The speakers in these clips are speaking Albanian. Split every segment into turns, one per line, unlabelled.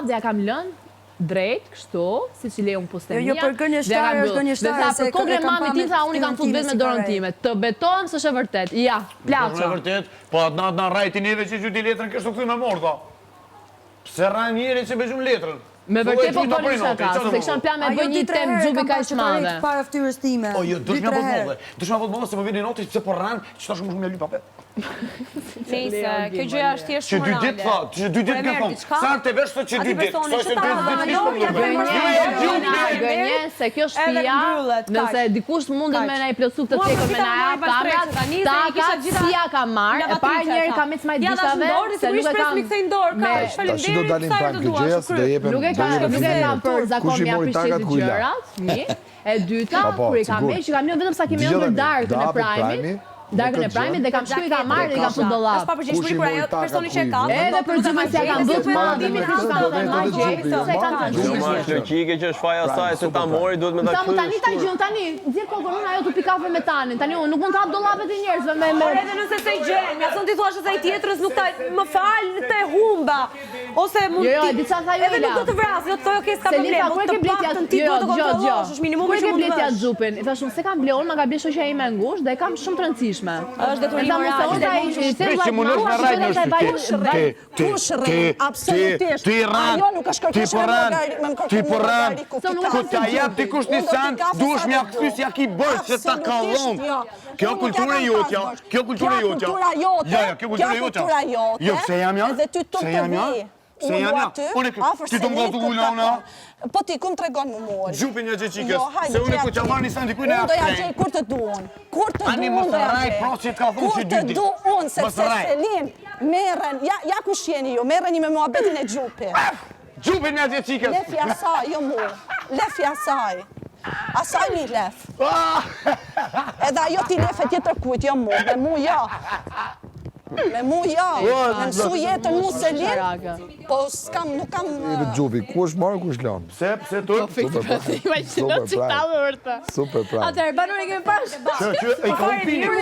dhe ja kam lënë drejt, kështu, si që lejon pustemia.
Jo, për gënjeshtare është gënjeshtare.
Dhe për kongre mami tim, tha, unë i kam fut vetë me dorën time. Të beton së shë vërtet. Ja, plaqa.
Në vërtet, po atë natë në rajti neve që gjyti letrën kështu këthy me morta. Pse rajnë njeri që beqëm letrën?
Me vërtet po të një shaka, se këshan plan me bëj një temë gjubi ka ishë madhe.
Para ftyrës time.
O, jo, dush me apot modhe. Dush me apot modhe se më vini noti pëse po rranë, që ta shumë shumë me lypa vetë.
Nëjse, kjo gjëja është thjesht
që dy ditë tha, që dy ditë nga thonë. Sa të vesh të që dy ditë.
Gënje, se kjo shtëpia, nëse dikush mundet me na i plotsu këtë tekën me na jap kamrat, taka, si ja ka marrë, e parë njerë ka me cmajt dishave, se nuk e kam...
Tashi do dalim pranë këgjejas, do jepem...
Nuk e kam për zakon me aprishet të gjërat, e dyta, kur i kam me, që kam një vetëm sa kemi ndër darkën e Prime-it, darkën e Prime-it dhe kam shkruaj ka marrë dhe i kam fut dollap.
Është pa përgjegjësi kur ajo personi që e ka.
Edhe për gjumën se kam bërë madhimin që kanë thënë magje, se kanë thënë.
Gjuma është logjike që është faja saj se ta mori duhet me ta kthyesh.
Tani ta gjun tani, nxjerr kokën unë ajo tu pikafe me tanin. Tani unë nuk mund të hap dollapet e njerëzve me
edhe nëse se gjen, ja thon ti thua se ai tjetrës nuk ta më fal të humba. Ose mund
ti. Jo, diçka tha jo.
Edhe nuk do të vras, do të thojë okay, s'ka problem.
Ku e ke bletja ti do të kontrollosh, është minimumi që mund të bletja xhupin. I thashun se kam bleun, ma ka bler shoqja ime ngushtë dhe e kam shumë të rëndësishme.
Është detyrim moral.
Që mundosh me rajt në shtëpi.
Kush rrën, absolutisht. Ajo nuk është kërkesë me
ti porran. Ku ta jap dikush një sen, duhesh mja kthy si ja ki bërë që ta kallon. Kjo kultura jotja, kjo kultura jotja. Kjo kultura jotja. Jo, pse jam ja? Pse jam ja? Pse jam ja? Ti të më gëtu ulla una?
Po ti ku më tregon më mori?
Gjupin një gjëqikës, se unë ku që marrë një sen dikuj në
unë do ja gjej kur të duon. Kur të duon
Ani më të rajt prosit ka thunë që dy dit.
Kur të duon, sepse Selim, merren, ja ku shjeni ju, merreni me muhabetin e Gjupin.
Gjupin një gjëqikës.
Lefja saj, jo mu. Lefja saj. Asaj një lef. Edhe ajo ti lefe tjetër kujt, jo mu. Me mu, jo. Me mu, jo. Me mësu jetën mu, Selim. Po s'kam, nuk kam...
Ibe Gjupi, ku është marrë, ku është lanë?
Pse tu?
Super prime.
Atëherë, banor e kemi pash.
I ka opinion.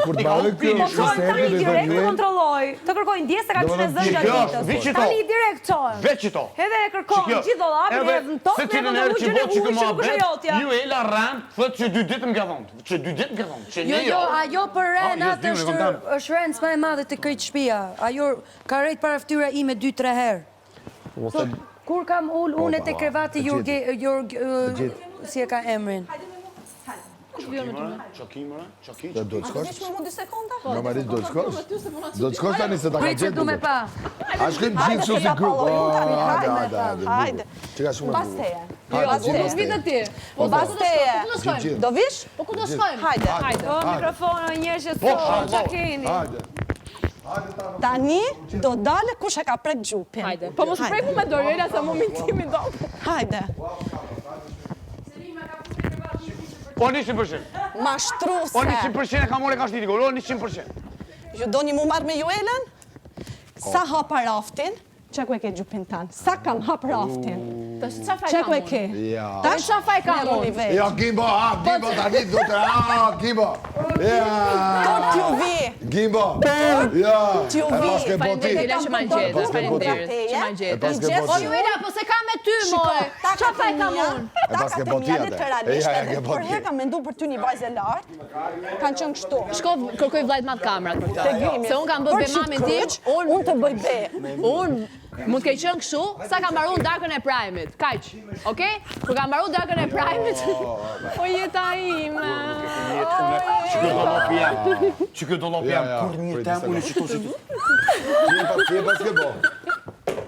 Kur të marrë kjo,
Tani direkt të kontrolloj. Të kërkoj ndjesë ka qenë zënë gjatë ditës. Tani direkt çon.
Veçito.
Edhe e kërkon gjithë dollapin e në tokë dhe në lugjen e huaj që nuk është jotja.
Ju e la rand, thot që 2 ditë më ka thonë. Që 2 ditë më ka thonë.
Jo, ajo për ren atë është ren s'ma e madhe të krejt shtëpia. Ajo ka rejt para ftyra ime 2-3 herë. Kur kam unë te krevati si e ka emrin?
Çoki.
Do të shkosh?
Veç më mundi sekonda?
Normalisht do të shkosh? Do të shkosh tani se ta ka
Prit që
gjetur.
du me pa.
A shkojmë gjithë kështu si grup?
Hajde.
Që ka shumë
Basteje.
Vitë ti.
Po basteje. Do vish?
Po ku do shkojmë?
Hajde.
O, mikrofonë, njerë që s'o, që keni.
Tani do dale kush e ka prek Gjupin.
Hajde. Po mos preku me dorëra sa momentimin do.
Hajde.
O 100%.
Mashtruse.
O 100% e ka more ka shtiti gol, o 100%.
Ju doni mu marrë me Juelen? Sa hapa raftin? Që ku e ke Gjupin tanë? Sa kam hap raftin? Që ku e ke?
Tash çfarë ka unë?
Ja, Gimbo, tani do të... Gimbo!
Tot t'ju vi!
Gimbo! Ja!
T'ju vi!
Faleminderit që ma gjetës, faleminderit që ma gjetës. O Juela, po se ka me ty, moj! Çfarë ka unë?
Takat e mija literalisht, edhe për herë kam mendu për ty një vajzë lartë, kanë qënë kështu.
Shko kërkoj vllajt ma të kamrat për këtë. Se unë kam bërë be mamin tim,
unë të bëj be.
Unë mund të qenë kështu, sa kam mbaruar darkën e Prime-it. Kaq. Okej? Kur kam mbaruar darkën e Prime-it. O jeta ime.
Që kjo dollop jam kur një tem unë që to si tu.
Ti e pas ke bo.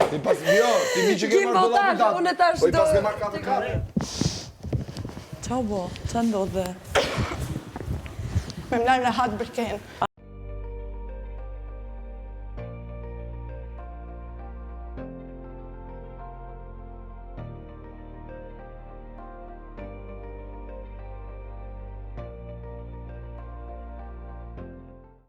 Ti pas, jo, ti mi që ke marrë dollapin tatë.
Unë e tash
Po i pas ke marrë 4.
Qa bo, qa ndodhe?
Me mlajmë në hatë bërken.